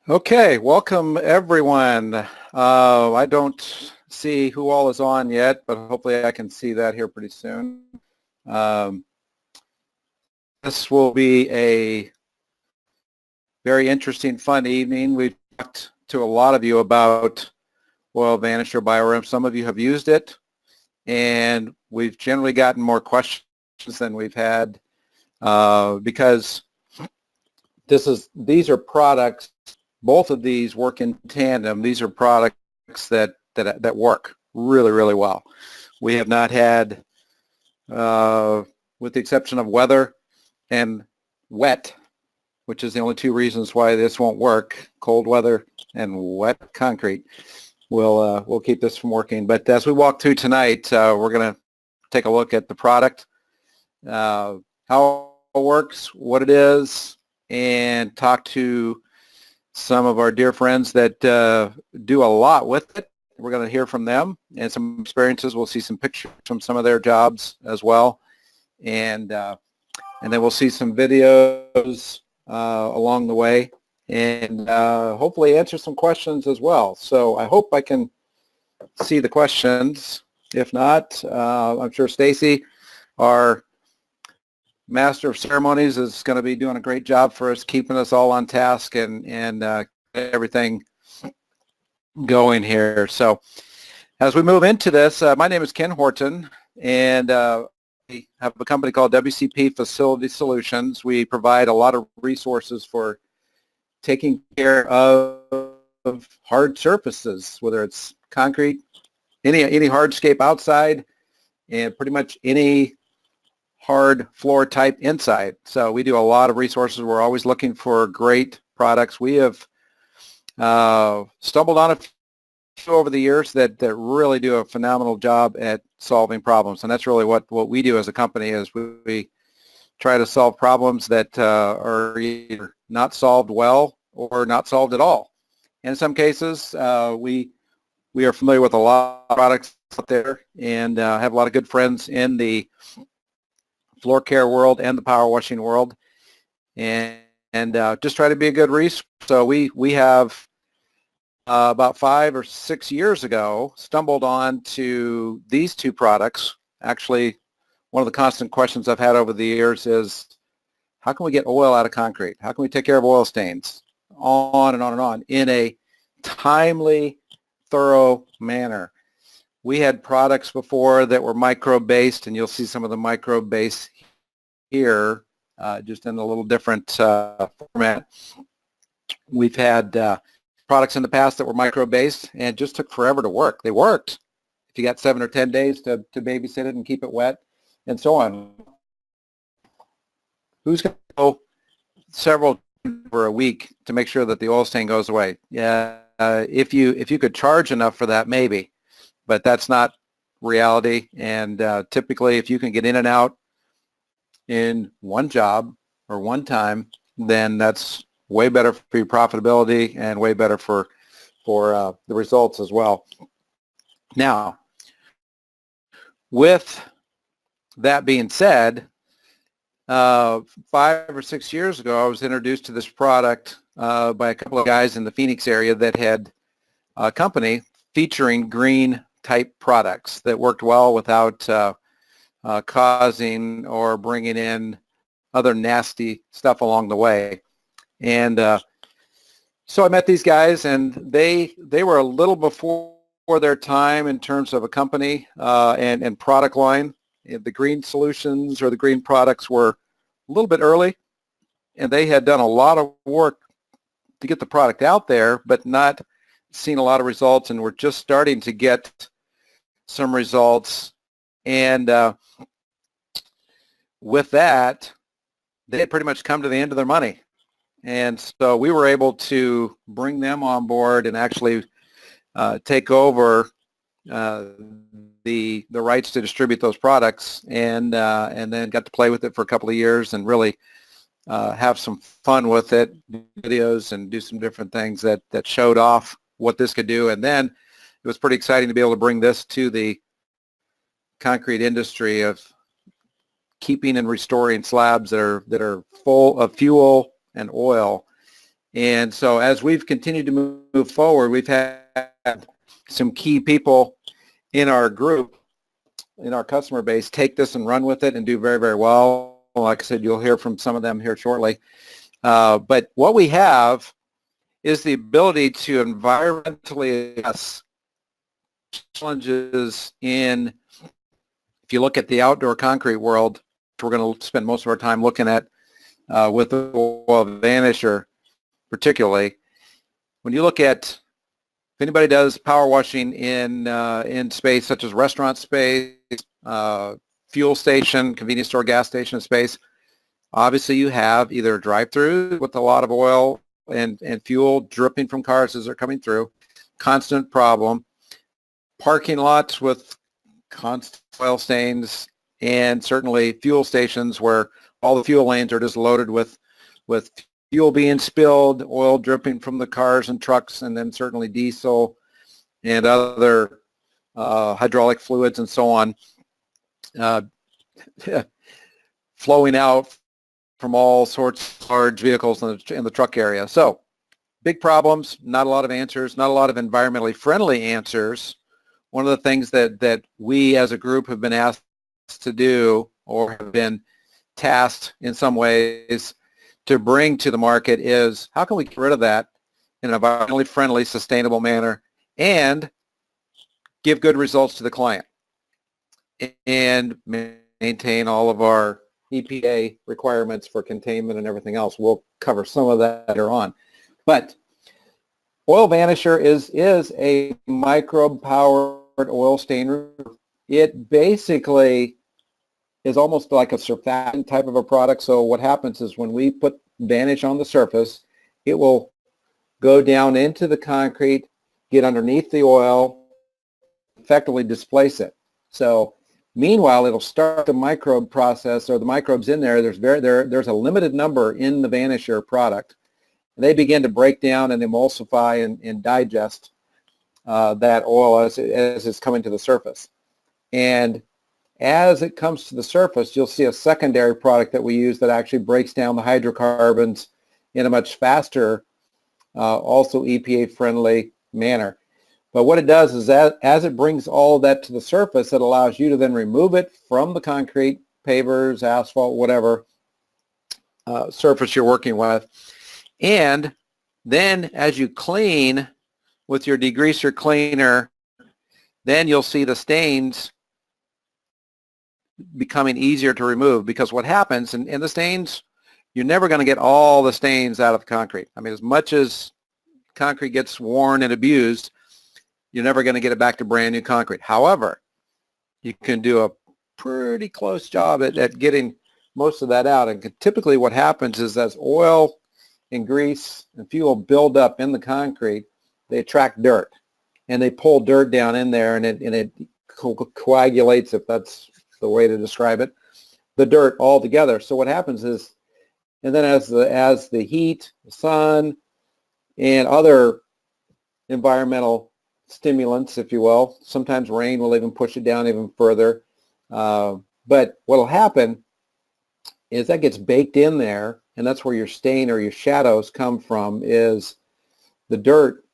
Okay, welcome everyone. I don't see who all is on yet, but hopefully I can see that here pretty soon. This will be a very interesting, fun evening. We've talked to a lot of you about Oil Vanisher Biorem. Some of you have used it, and we've generally gotten more questions than we've had because these are products. Both of these work in tandem. These are products that work really, really well. We have not had, with the exception of weather and wet, which is the only two reasons why this won't work, cold weather and wet concrete, we'll keep this from working. But as we walk through tonight, we're going to take a look at the product, how it works, what it is, and talk to some of our dear friends that do a lot with it. We're going to hear from them and some experiences. We'll see some pictures from some of their jobs as well, and then we'll see some videos along the way, and hopefully answer some questions as well. So I hope I can see the questions. If not, I'm sure Stacy, our Master of Ceremonies, is going to be doing a great job for us, keeping us all on task and everything going here. So as we move into this, my name is Ken Horton, and we have a company called WCP Facility Solutions. We provide a lot of resources for taking care of hard surfaces, whether it's concrete, any hardscape outside, and pretty much any hard floor type inside. So we do a lot of resources. We're always looking for great products. We have stumbled on a few over the years that really do a phenomenal job at solving problems. And that's really what we do as a company, is we try to solve problems that are either not solved well or not solved at all. And in some cases, we are familiar with a lot of products out there, and have a lot of good friends in the floor care world and the power washing world, and just try to be a good resource. So we have about 5 or 6 years ago stumbled on to these two products. Actually, one of the constant questions I've had over the years is, how can we get oil out of concrete? How can we take care of oil stains? On and on and on in a timely, thorough manner. We had products before that were microbe-based, and you'll see some of the microbe-based here, just in a little different format. We've had products in the past that were microbe-based and just took forever to work. They worked if you got 7 or 10 days to babysit it and keep it wet, and so on. Who's going to go several for a week to make sure that the oil stain goes away? Yeah, if you could charge enough for that, maybe. But that's not reality, and typically if you can get in and out in one job or one time, then that's way better for your profitability and way better for the results as well. Now, with that being said, 5 or 6 years ago, I was introduced to this product by a couple of guys in the Phoenix area that had a company featuring green type products that worked well without causing or bringing in other nasty stuff along the way. And so I met these guys, and they were a little before their time in terms of a company and product line. The green solutions or the green products were a little bit early, and they had done a lot of work to get the product out there, but not seen a lot of results, and we're just starting to get some results. And with that, they had pretty much come to the end of their money. And so we were able to bring them on board and actually take over the rights to distribute those products, and then got to play with it for a couple of years and really have some fun with it, videos, and do some different things that showed off what this could do. And then it was pretty exciting to be able to bring this to the concrete industry of keeping and restoring slabs that are full of fuel and oil. And so as we've continued to move forward, we've had some key people in our group, in our customer base, take this and run with it and do very, very well. Like I said, you'll hear from some of them here shortly. But what we have is the ability to environmentally assess challenges in, if you look at the outdoor concrete world, we're going to spend most of our time looking at with the oil Vanisher particularly. When you look at, if anybody does power washing in space such as restaurant space, fuel station, convenience store, gas station space, obviously you have either drive-through with a lot of oil and fuel dripping from cars as they're coming through, constant problem, parking lots with constant oil stains, and certainly fuel stations where all the fuel lanes are just loaded with fuel being spilled, oil dripping from the cars and trucks, and then certainly diesel and other hydraulic fluids and so on flowing out from all sorts of large vehicles in the truck area. So big problems, not a lot of answers, not a lot of environmentally friendly answers. One of the things that we as a group have been asked to do, or have been tasked in some ways to bring to the market, is how can we get rid of that in an environmentally friendly, sustainable manner and give good results to the client and maintain all of our EPA requirements for containment and everything else. We'll cover some of that later on. But Oil Vanisher is a microbe-powered oil stain remover. It basically is almost like a surfactant type of a product. So what happens is when we put Vanish on the surface, it will go down into the concrete, get underneath the oil, effectively displace it. So meanwhile, it'll start the microbe process, or the microbes in there. There's a limited number in the Vanisher product. And they begin to break down and emulsify and digest that oil as it's coming to the surface. And as it comes to the surface, you'll see a secondary product that we use that actually breaks down the hydrocarbons in a much faster, also EPA-friendly manner. But what it does is that as it brings all of that to the surface, it allows you to then remove it from the concrete, pavers, asphalt, whatever surface you're working with. And then as you clean with your degreaser cleaner, then you'll see the stains becoming easier to remove, because what happens in the stains, you're never going to get all the stains out of the concrete. I mean, as much as concrete gets worn and abused, you're never going to get it back to brand new concrete. However, you can do a pretty close job at getting most of that out. And typically what happens is as oil and grease and fuel build up in the concrete, they attract dirt and they pull dirt down in there, and it coagulates, if that's the way to describe it, the dirt all together. So what happens is, and then as the heat, the sun, and other environmental stimulants, if you will, sometimes rain will even push it down even further. But what will happen is that gets baked in there, and that's where your stain or your shadows come from, is the dirt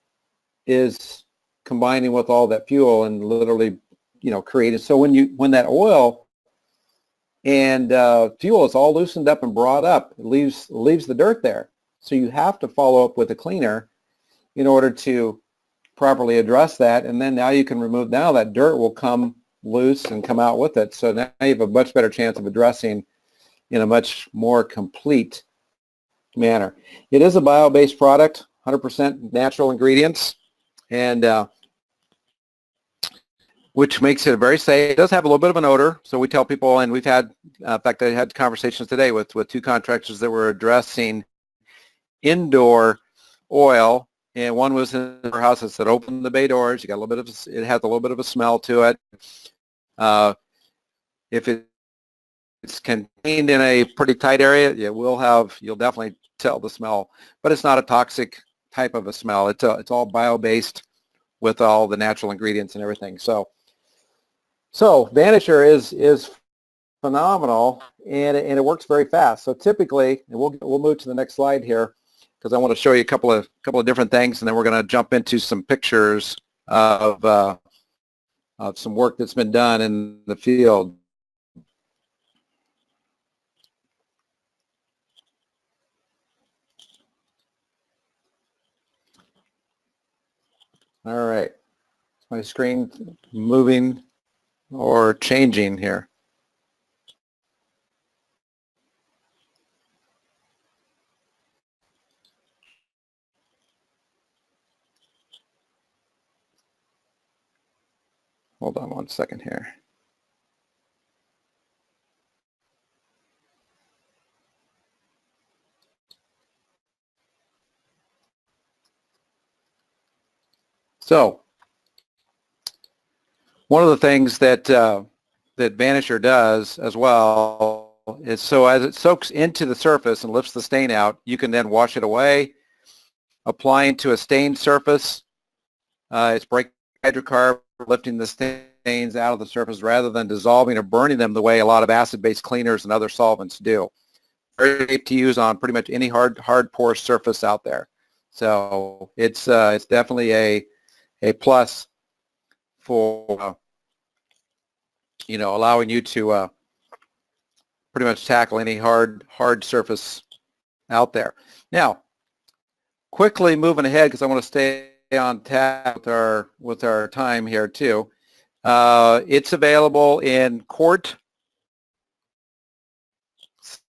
is combining with all that fuel and literally, created. So when that oil and fuel is all loosened up and brought up, it leaves the dirt there. So you have to follow up with a cleaner in order to properly address that, and then now you can remove, now that dirt will come loose and come out with it. So now you have a much better chance of addressing in a much more complete manner. It is a bio-based product, 100% natural ingredients, and which makes it very safe. It does have a little bit of an odor, so we tell people, and we've had, in fact, I had conversations today with two contractors that were addressing indoor oil, and one was in her house that said, open the bay doors. You got a little bit of, it has a little bit of a smell to it. If it's contained in a pretty tight area, you'll definitely tell the smell, but it's not a toxic type of a smell. It's all bio-based with all the natural ingredients and everything. So Vanisher is phenomenal, and it works very fast. So typically, and we'll move to the next slide here. because I want to show you a couple of different things, and then we're going to jump into some pictures of some work that's been done in the field. All right, my screen moving or changing here. Hold on one second here. So one of the things that that Vanisher does as well is, so as it soaks into the surface and lifts the stain out, you can then wash it away, applying to a stained surface. It's breaking hydrocarbon, lifting the stains out of the surface rather than dissolving or burning them the way a lot of acid-based cleaners and other solvents do. Very safe to use on pretty much any hard porous surface out there. So it's definitely a plus for allowing you to pretty much tackle any hard surface out there. Now, quickly moving ahead, because I want to stay on tap with our time here too. It's available in quart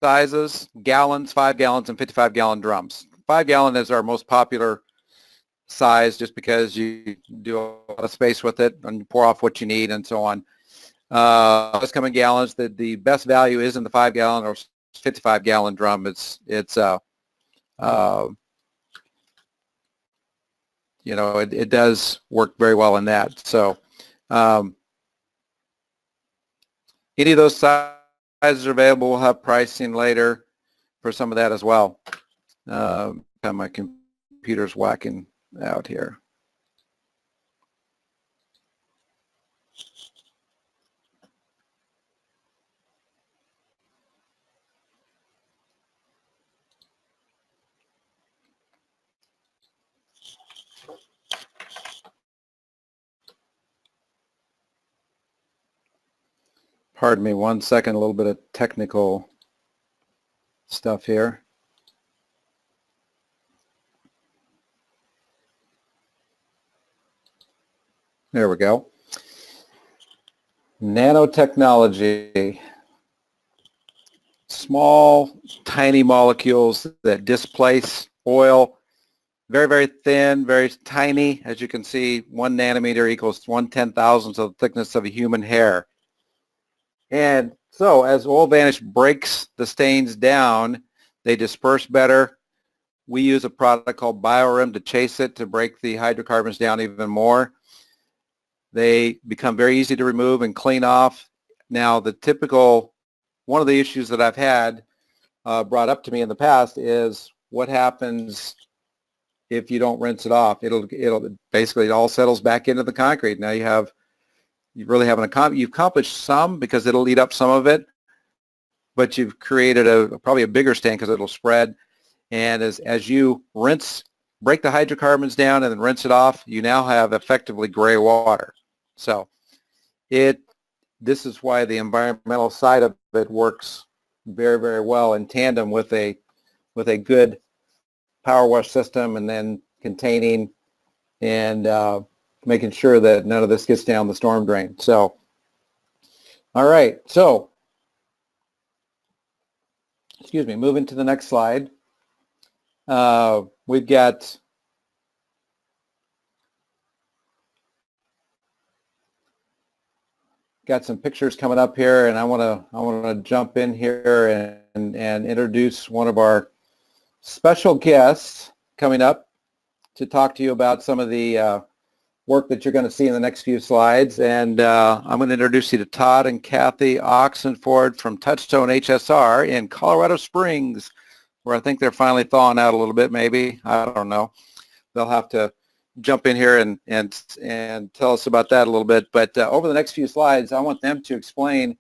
sizes, gallons, 5 gallons, and 55-gallon drums. 5-gallon is our most popular size, just because you do a lot of space with it and you pour off what you need and so on. Let's come in gallons. The best value is in the 5-gallon or 55-gallon drum. It does work very well in that. So any of those sizes are available. We'll have pricing later for some of that as well. My computer's whacking out here. Pardon me one second, a little bit of technical stuff here. There we go. Nanotechnology. Small, tiny molecules that displace oil. Very, very thin, very tiny. As you can see, 1 nanometer equals 1/10,000th of the thickness of a human hair. And so as Oil Vanish breaks the stains down, they disperse better. We use a product called BioRim to chase it, to break the hydrocarbons down even more. They become very easy to remove and clean off. Now, one of the issues that I've had brought up to me in the past is what happens if you don't rinse it off. It'll basically, it all settles back into the concrete. Now you really haven't you've accomplished some, because it'll eat up some of it, but you've created probably a bigger stain, because it'll spread. And as you break the hydrocarbons down and then rinse it off, you now have effectively gray water. So this is why the environmental side of it works very, very well in tandem with a good power wash system, and then containing and making sure that none of this gets down the storm drain. So, all right. So, excuse me, moving to the next slide. We've got some pictures coming up here, and I want to jump in here and introduce one of our special guests coming up to talk to you about some of the work that you're going to see in the next few slides. And I'm going to introduce you to Todd and Kathy Oxenford from Touchstone HSR in Colorado Springs, where I think they're finally thawing out a little bit, maybe. I don't know. They'll have to jump in here and tell us about that a little bit. But over the next few slides, I want them to explain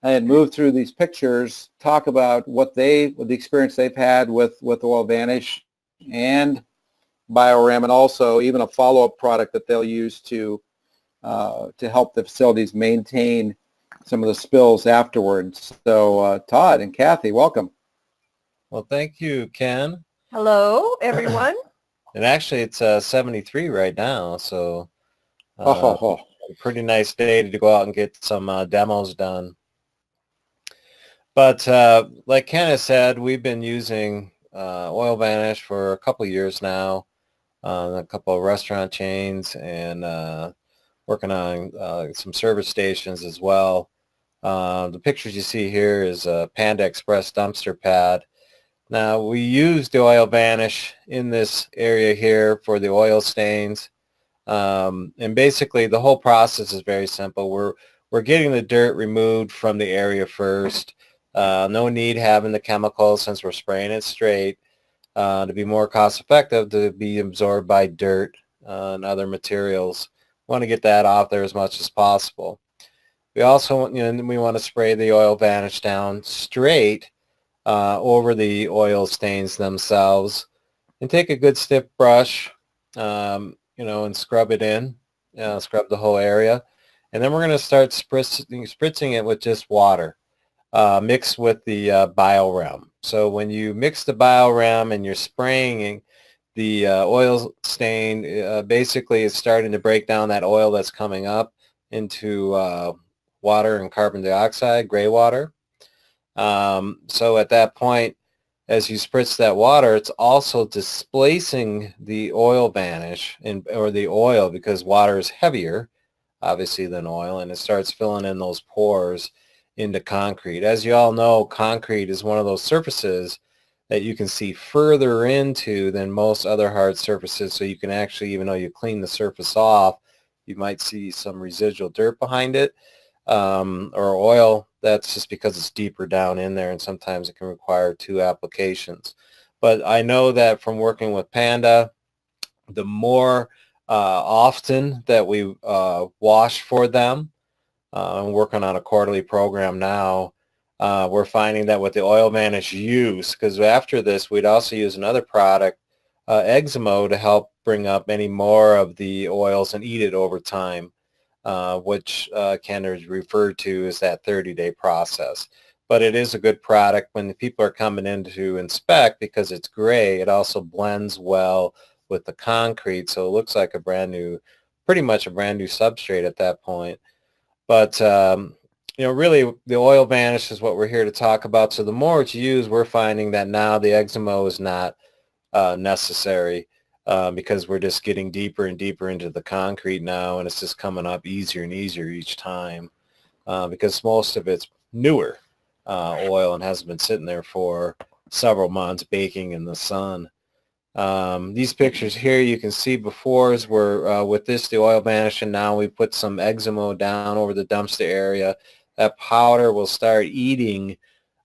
and move through these pictures, talk about the experience they've had with Oil Vanish and BioRem, and also even a follow-up product that they'll use to help the facilities maintain some of the spills afterwards. So Todd and Kathy, welcome. Well, thank you, Ken. Hello, everyone. And actually, it's 73 right now, so a pretty nice day to go out and get some demos done. But like Ken has said, we've been using Oil Vanish for a couple of years now, a couple of restaurant chains, and working on some service stations as well. The pictures you see here is a Panda Express dumpster pad. Now, we use the Oil Vanish in this area here for the oil stains. And basically, the whole process is very simple. We're getting the dirt removed from the area first. No need having the chemicals since we're spraying it straight. To be more cost effective, to be absorbed by dirt and other materials. Want to get that off there as much as possible. We also, we want to spray the Oil Vanish down straight over the oil stains themselves, and take a good stiff brush, and scrub it in, scrub the whole area, and then we're going to start spritzing it with just water, mixed with the BioRem. So when you mix the BioRem and you're spraying the oil stain, basically it's starting to break down that oil that's coming up into water and carbon dioxide, gray water. So at that point, as you spritz that water, it's also displacing the Oil Vanish or the oil, because water is heavier, obviously, than oil, and it starts filling in those pores into concrete. As you all know, concrete is one of those surfaces that you can see further into than most other hard surfaces. So you can actually, even though you clean the surface off, you might see some residual dirt behind it, or oil. That's just because it's deeper down in there, and sometimes it can require 2 applications. But I know that from working with Panda, the more often that we wash for them, I'm working on a quarterly program now, we're finding that with the Oil Vanish use, because after this we'd also use another product, Eximo, to help bring up any more of the oils and eat it over time. Which Ken has referred to as that 30-day process. But it is a good product when the people are coming in to inspect, because it's gray. It also blends well with the concrete, so it looks like pretty much a brand new substrate at that point. But really, the Oil Vanish is what we're here to talk about. So the more it's used, we're finding that now the Eximo is not necessary. Because we're just getting deeper and deeper into the concrete now, and it's just coming up easier and easier each time, because most of it's newer oil and hasn't been sitting there for several months baking in the sun. These pictures here you can see before is where with this, the Oil Vanish, and now we put some Eximo down over the dumpster area. That powder will start eating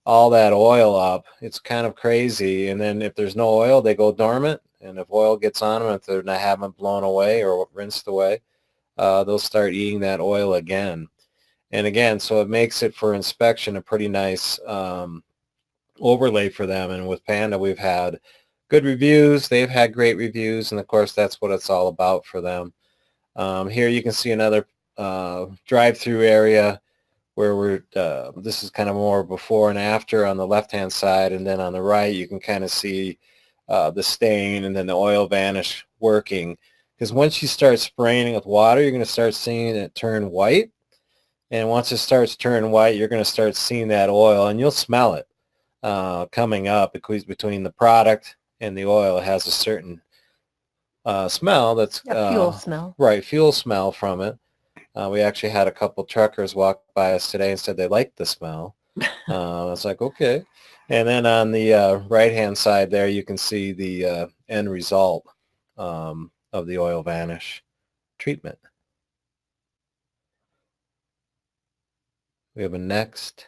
all that oil up. It's kind of crazy. And then if there's no oil, they go dormant. And if oil gets on them, if they're not haven't blown away or rinsed away, they'll start eating that oil again. And again, so it makes it for inspection a pretty nice overlay for them. And with Panda, we've had good reviews. They've had great reviews. And of course, that's what it's all about for them. Here you can see another drive-through area where this is kind of more before and after on the left-hand side. And then on the right, you can kind of see the stain and then the Oil Vanish working. Because once you start spraying it with water, you're going to start seeing it turn white. And once it starts turning white, you're going to start seeing that oil, and you'll smell it coming up, because between the product and the oil, it has a certain smell that's fuel smell. Right, fuel smell from it. We actually had a couple truckers walk by us today and said they liked the smell. I was like, okay. And then on the right-hand side there, you can see the end result of the Oil Vanish treatment. We have a next.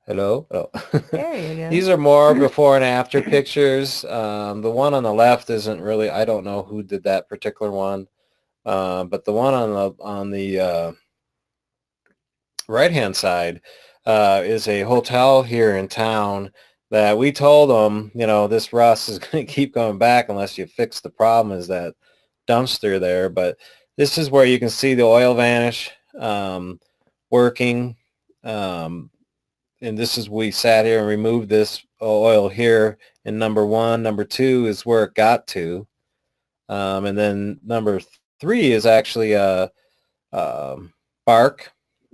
Hello? Oh. There you go. These are more before and after pictures. The one on the left isn't really, I don't know who did that particular one, but the one on the right-hand side is a hotel here in town that we told them, you know, this rust is going to keep going back unless you fix the problem, is that dumpster there. But this is where you can see the oil vanish working. And this is, we sat here and removed this oil here in number 1. Number 2 is where it got to. And then number 3 is actually a bark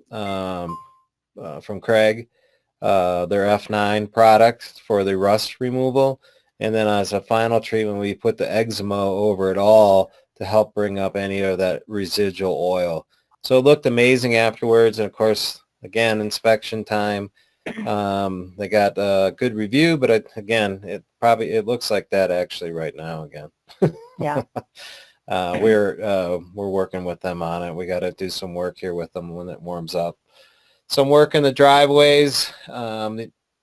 from Craig, their F9 product for the rust removal. And then as a final treatment, we put the eczema over it all to help bring up any of that residual oil. So it looked amazing afterwards. And of course, again, inspection time. They got a good review, but again, it looks like that actually right now again. Yeah. We're working with them on it. We got to do some work here with them when it warms up. Some work in the driveways.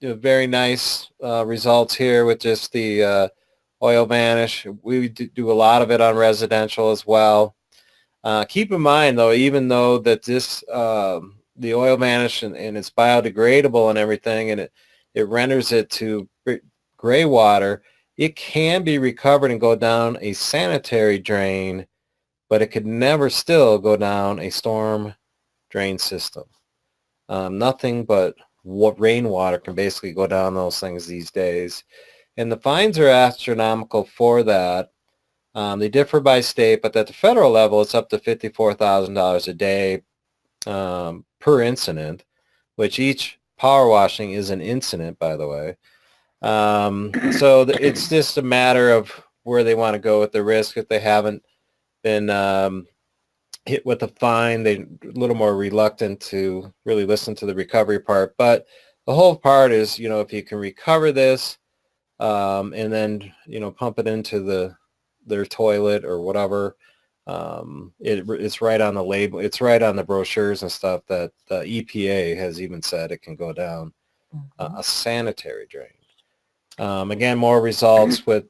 Very nice results here with just the oil vanish. We do a lot of it on residential as well. Keep in mind though, even though that this the oil vanish and it's biodegradable and everything, and it renders it to gray water, it can be recovered and go down a sanitary drain, but it could never still go down a storm drain system. Nothing but rainwater can basically go down those things these days. And the fines are astronomical for that. They differ by state, but at the federal level, it's up to $54,000 a day per incident, which each power washing is an incident, by the way. So it's just a matter of where they want to go with the risk. If they haven't been hit with a fine, they're a little more reluctant to really listen to the recovery part. But the whole part is, you know, if you can recover this and then, you know, pump it into their toilet or whatever, it's right on the label. It's right on the brochures and stuff that the EPA has even said it can go down a sanitary drain. Again, more results with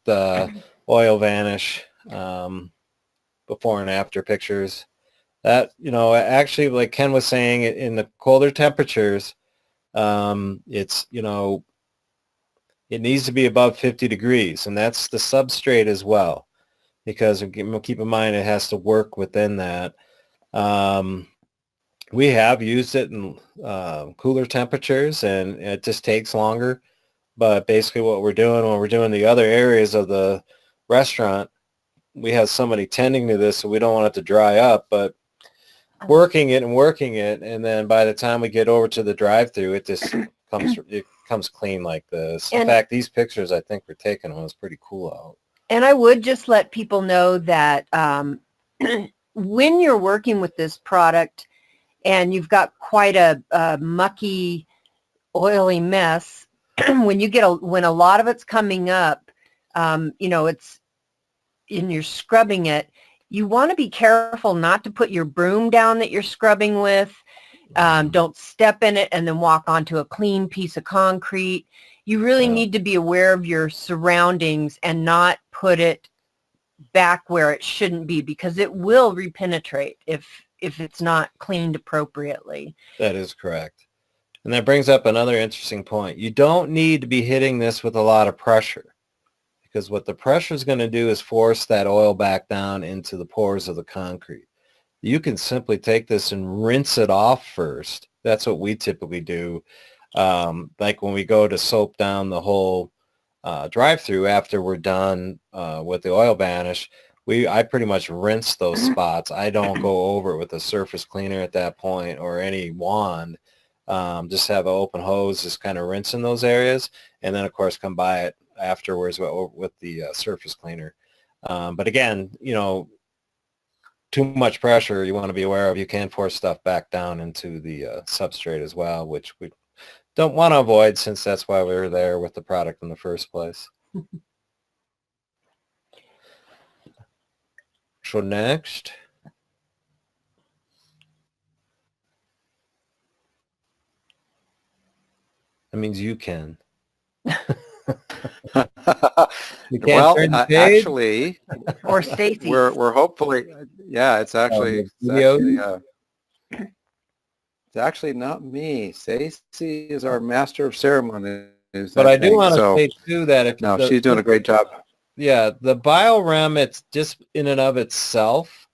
oil vanish before and after pictures. That, you know, actually, like Ken was saying, in the colder temperatures, it's, you know, it needs to be above 50 degrees, and that's the substrate as well, because keep in mind it has to work within that. We have used it in cooler temperatures, and it just takes longer. But basically what we're doing when we're doing the other areas of the restaurant, we have somebody tending to this, so we don't want it to dry up, but working it, and then by the time we get over to the drive-through, it just comes clean like this. In fact, these pictures I think we're taking when it's pretty cool out. And I would just let people know that when you're working with this product and you've got quite a mucky, oily mess, when a lot of it's coming up, you know, and you're scrubbing it, you want to be careful not to put your broom down that you're scrubbing with. Don't step in it and then walk onto a clean piece of concrete. You really need to be aware of your surroundings and not put it back where it shouldn't be, because it will repenetrate if it's not cleaned appropriately. That is correct. And that brings up another interesting point. You don't need to be hitting this with a lot of pressure, because what the pressure is going to do is force that oil back down into the pores of the concrete. You can simply take this and rinse it off first. That's what we typically do. Like when we go to soap down the whole drive-through after we're done with the oil vanish, I pretty much rinse those spots. I don't go over it with a surface cleaner at that point or any wand. Just have an open hose, just kind of rinsing those areas, and then of course come by it afterwards with the surface cleaner. But again, you know, too much pressure you want to be aware of. You can force stuff back down into the substrate as well, which we don't want to avoid, since that's why we were there with the product in the first place. So next. That means you can. You can't Well, turn the page. actually, Or Stacy. we're hopefully, yeah, it's actually, Video. it's actually not me. Stacy is our master of ceremonies, But I do think. want to So, say too that if no, she's doing a great job. yeah, the biorem, it's just in and of itself.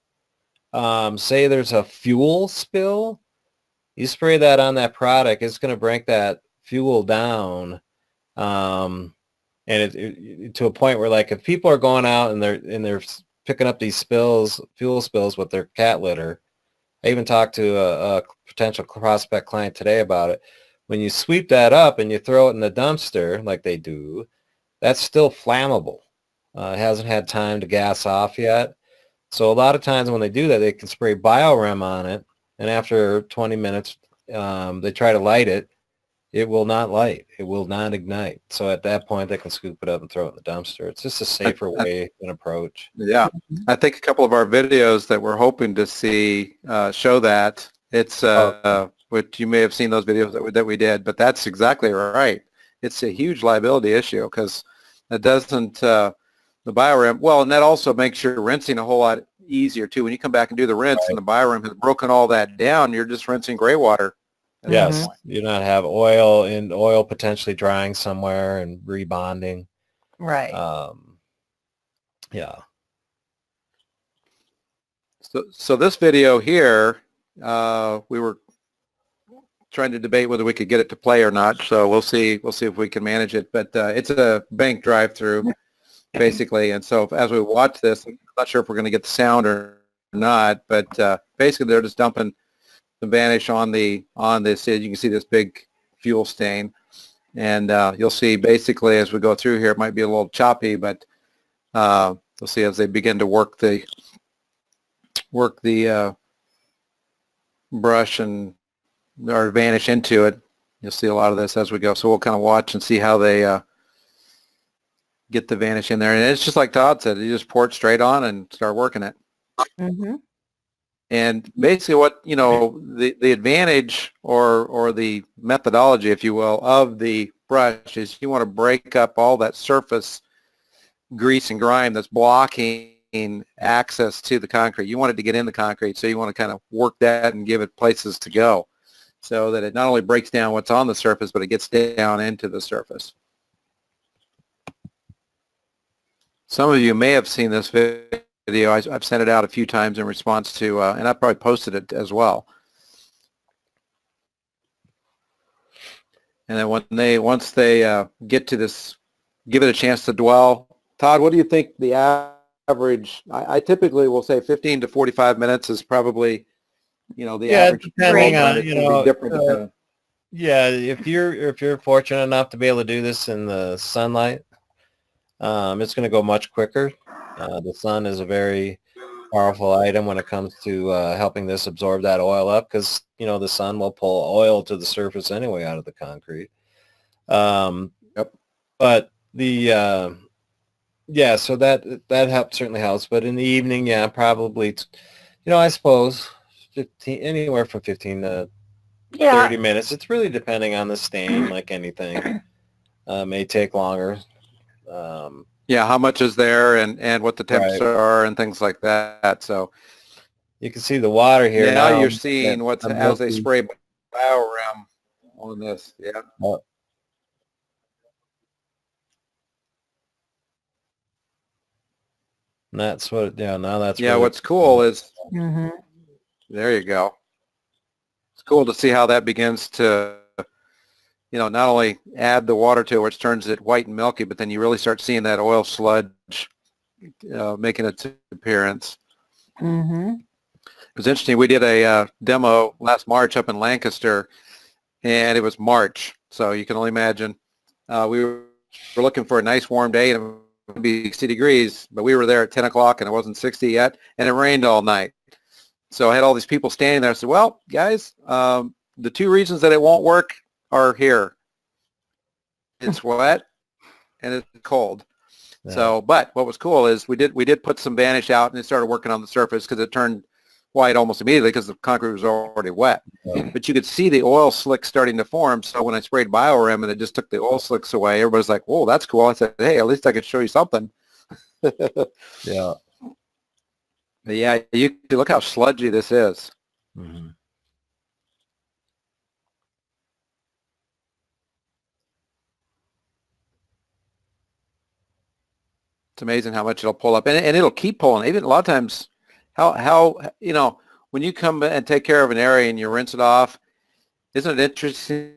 Say there's a fuel spill, you spray that on that product, it's going to break that fuel down. And to a point where, like, if people are going out and they're picking up these spills, fuel spills with their cat litter. I even talked to a potential prospect client today about it. When you sweep that up and you throw it in the dumpster like they do, that's still flammable. It hasn't had time to gas off yet. So a lot of times when they do that, they can spray biorem on it, and after 20 minutes, they try to light it. It will not light. It will not ignite. So at that point, they can scoop it up and throw it in the dumpster. It's just a safer way and approach. Yeah, I think a couple of our videos that we're hoping to see show that. It's which you may have seen those videos that we did, but that's exactly right. It's a huge liability issue because it doesn't the biorem. Well, and that also makes your rinsing a whole lot easier too. When you come back and do the rinse and the biorem has broken all that down, you're just rinsing gray water. Yes, you not have oil potentially drying somewhere and rebonding. Right. Yeah. So this video here, we were trying to debate whether we could get it to play or not. So we'll see if we can manage it. But it's a bank drive-through, basically. And so as we watch this, I'm not sure if we're going to get the sound or not. But basically, they're just dumping the Vanish on this. You can see this big fuel stain, and you'll see basically as we go through here, it might be a little choppy, but you'll see as they begin to work the brush or Vanish into it. You'll see a lot of this as we go. So we'll kind of watch and see how they get the Vanish in there. And it's just like Todd said, you just pour it straight on and start working it. Mm-hmm. And basically what, the advantage or the methodology, if you will, of the brush is you want to break up all that surface grease and grime that's blocking access to the concrete. You want it to get in the concrete, so you want to kind of work that and give it places to go so that it not only breaks down what's on the surface, but it gets down into the surface. Some of you may have seen this video. I've sent it out a few times in response to, and I probably posted it as well. And then once they get to this, give it a chance to dwell. Todd, what do you think the average? I typically will say 15 to 45 minutes is probably, the average. Depending on, different. yeah, if you're fortunate enough to be able to do this in the sunlight, it's going to go much quicker. The sun is a very powerful item when it comes to helping this absorb that oil up, because the sun will pull oil to the surface anyway out of the concrete. Yep. But the so that certainly helps. But in the evening, probably, I suppose 15, anywhere from 15 to 30 minutes. It's really depending on the stain, like anything. May take longer. How much is there and what the temps are and things like that. So you can see the water here. Now you're seeing what's as they spray biorem on this. Yeah. And that's what. Yeah. Now that's. Yeah. What's cool is. Mm-hmm. There you go. It's cool to see how that begins to. Not only add the water to it, which turns it white and milky, but then you really start seeing that oil sludge making its appearance. Mm-hmm. It was interesting. We did a demo last March up in Lancaster, and it was March, so you can only imagine. We were looking for a nice warm day, and it would be 60 degrees, but we were there at 10 o'clock, and it wasn't 60 yet, and it rained all night. So I had all these people standing there. I said, well, guys, the two reasons that it won't work are here. It's wet and it's cold. Yeah. So, but what was cool is we did put some Vanish out and it started working on the surface because it turned white almost immediately because the concrete was already wet. But you could see the oil slicks starting to form. So when I sprayed BioRem and it just took the oil slicks away, everybody's like, "Whoa, that's cool." I said, "Hey, at least I could show you something." Yeah. But yeah, you can look how sludgy this is. Mm-hmm. It's amazing how much it'll pull up, and it'll keep pulling. Even a lot of times, how when you come and take care of an area and you rinse it off, isn't it interesting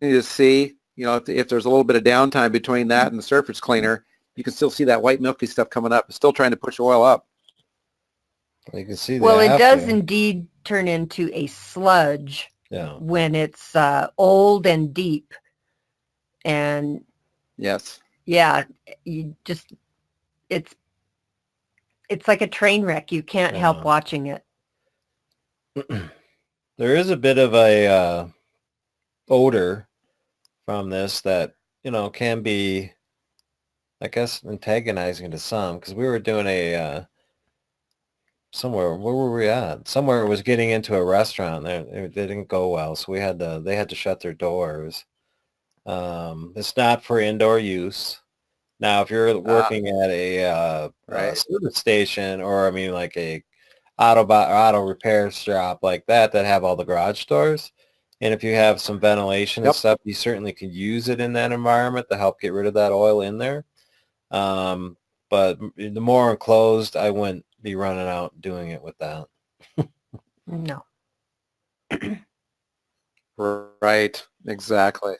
to see? If there's a little bit of downtime between that and the surface cleaner, you can still see that white milky stuff coming up. It's still trying to push oil up. You can see. Well, it does indeed turn into a sludge when it's old and deep, and yes, yeah, you just it's like a train wreck. You can't help watching it. There is a bit of a odor from this that can be, I guess, antagonizing to some, because we were doing a somewhere. Where were we at? Somewhere it was getting into a restaurant. It didn't go well, so they had to shut their doors. It's not for indoor use. Now, if you're working at a service station, or I mean, like a auto repair shop like that have all the garage doors, and if you have some ventilation and stuff, you certainly could use it in that environment to help get rid of that oil in there. But the more enclosed, I wouldn't be running out doing it with that. No. Right. Exactly.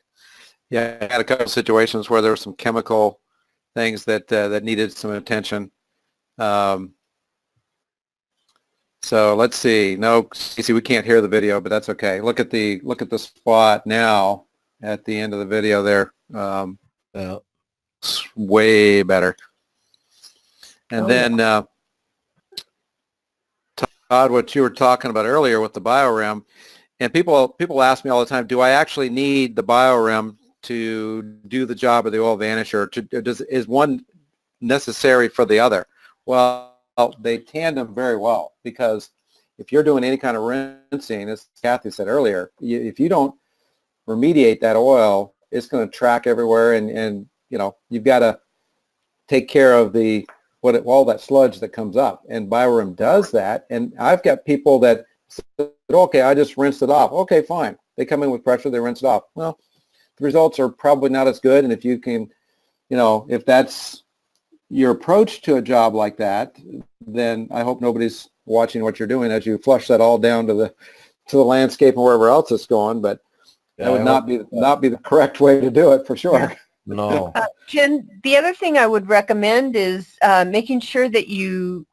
Yeah, I had a couple of situations where there were some chemical things that needed some attention. So let's see. No, see, we can't hear the video, but that's okay. Look at the spot now at the end of the video there. It's way better. And then Todd, what you were talking about earlier with the BioRem, and people ask me all the time, do I actually need the BioRem to do the job of the oil vanisher? Is one necessary for the other? Well, they tandem very well, because if you're doing any kind of rinsing, as Kathy said earlier, if you don't remediate that oil, it's going to track everywhere, and you've got to take care of all that sludge that comes up, and BioRem does that. And I've got people that said, okay, I just rinsed it off. Okay, fine. They come in with pressure, they rinse it off. Well, the results are probably not as good, and if you can, if that's your approach to a job like that, then I hope nobody's watching what you're doing as you flush that all down to the landscape and wherever else it's going. But that would not be the correct way to do it, for sure. No. Jen, the other thing I would recommend is making sure that you,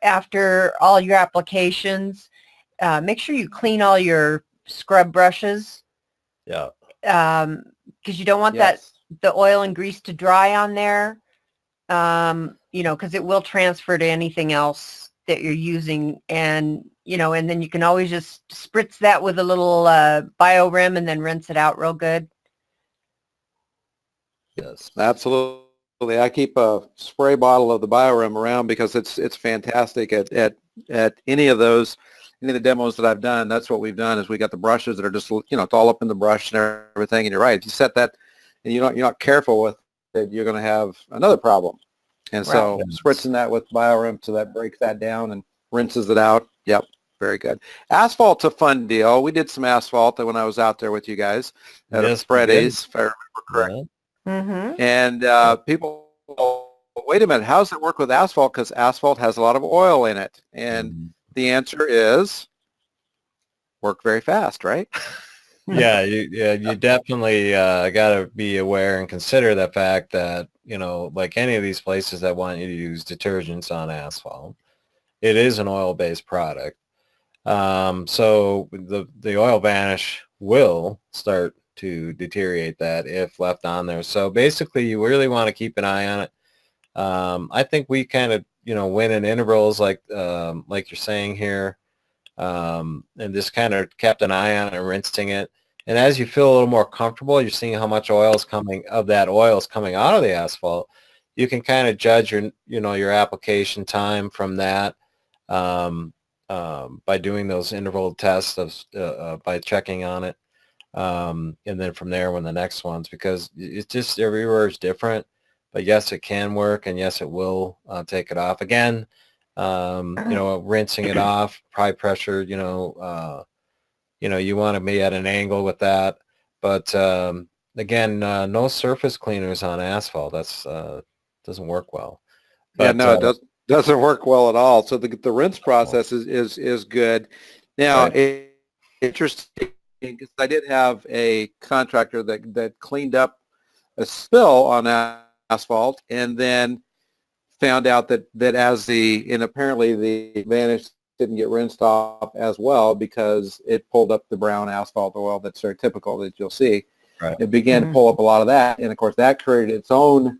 after all your applications, make sure you clean all your scrub brushes. Yeah. Because you don't want the oil and grease to dry on there. Because it will transfer to anything else that you're using, and and then you can always just spritz that with a little BioRem and then rinse it out real good. Yes, absolutely. I keep a spray bottle of the BioRem around because it's fantastic at any of the demos that I've done. That's what we've done, is we got the brushes that are just it's all up in the brush and everything. And you're right, if you set that and you're not careful with it, you're going to have another problem. And so spritzing that with BioRem, so that breaks that down and rinses it out. Yep, very good. Asphalt's a fun deal. We did some asphalt when I was out there with you guys at Freddy's, if I remember correctly. Mm-hmm. And people, wait a minute, how does it work with asphalt? Because asphalt has a lot of oil in it. And the answer is work very fast, right? Yeah, you definitely got to be aware and consider the fact that, like any of these places that want you to use detergents on asphalt, it is an oil-based product. So the oil vanish will start to deteriorate that if left on there. So basically, you really want to keep an eye on it. I think we kind of, went in intervals like you're saying here, and just kind of kept an eye on it and rinsing it. And as you feel a little more comfortable, you're seeing how much oil is coming out of the asphalt. You can kind of judge your application time from that. by doing those interval tests by checking on it. And then from there, when the next ones, because it's just everywhere is different. But yes, it can work, and yes, it will take it off. Again, rinsing it off, high pressure, you want to be at an angle with that. But again, no surface cleaners on asphalt. That's doesn't work well. Yeah, But, no, it doesn't work well at all. So the rinse process is good. Now, right. interesting, because I did have a contractor that cleaned up a spill on asphalt, and then found out that and apparently the Vanish didn't get rinsed off as well because it pulled up the brown asphalt oil that's very typical that you'll see. Right. It began to pull up a lot of that, and of course that created its own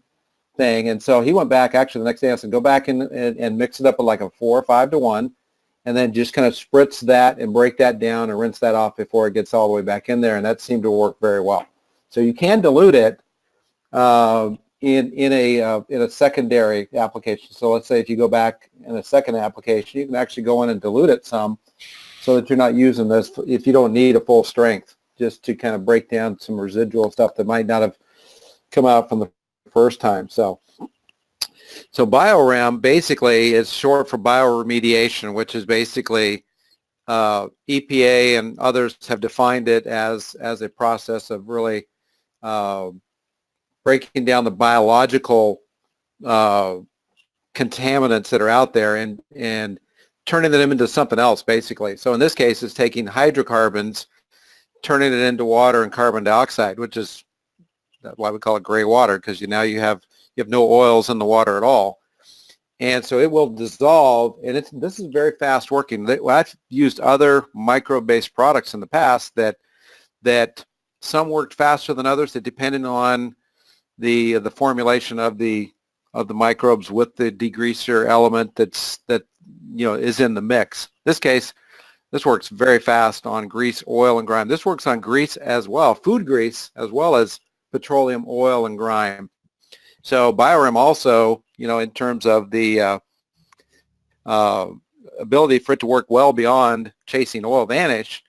thing. And so he went back actually the next day and said, go back and mix it up with like a 4 or 5 to 1, and then just kind of spritz that and break that down and rinse that off before it gets all the way back in there. And that seemed to work very well. So you can dilute it in a secondary application. So let's say if you go back in a second application, you can actually go in and dilute it some so that you're not using this if you don't need a full strength, just to kind of break down some residual stuff that might not have come out from the first time. So BioRem basically is short for bioremediation, which is basically EPA and others have defined it as a process of really breaking down the biological contaminants that are out there and turning them into something else, basically. So in this case, it's taking hydrocarbons, turning it into water and carbon dioxide, which is why we call it gray water, because now you have no oils in the water at all. And so it will dissolve, and this is very fast working. I've used other microbe-based products in the past that some worked faster than others. It depended on the formulation of the microbes with the degreaser element that is in the mix. In this case, this works very fast on grease, oil, and grime. This works on grease as well, food grease, as well as petroleum oil and grime. So BioRem also, in terms of the ability for it to work well beyond chasing oil vanish,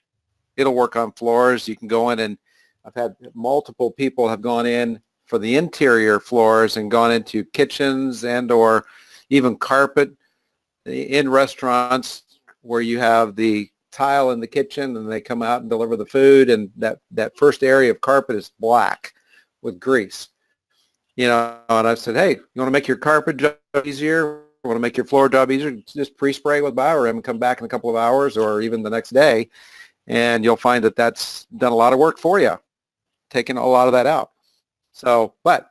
it'll work on floors. You can go in, and I've had multiple people have gone in for the interior floors and gone into kitchens and or even carpet in restaurants where you have the tile in the kitchen and they come out and deliver the food, and that first area of carpet is black with grease. And I've said, hey, you want to make your carpet job easier? You want to make your floor job easier? Just pre-spray with BioRem and come back in a couple of hours or even the next day, and you'll find that that's done a lot of work for you, taking a lot of that out. So, but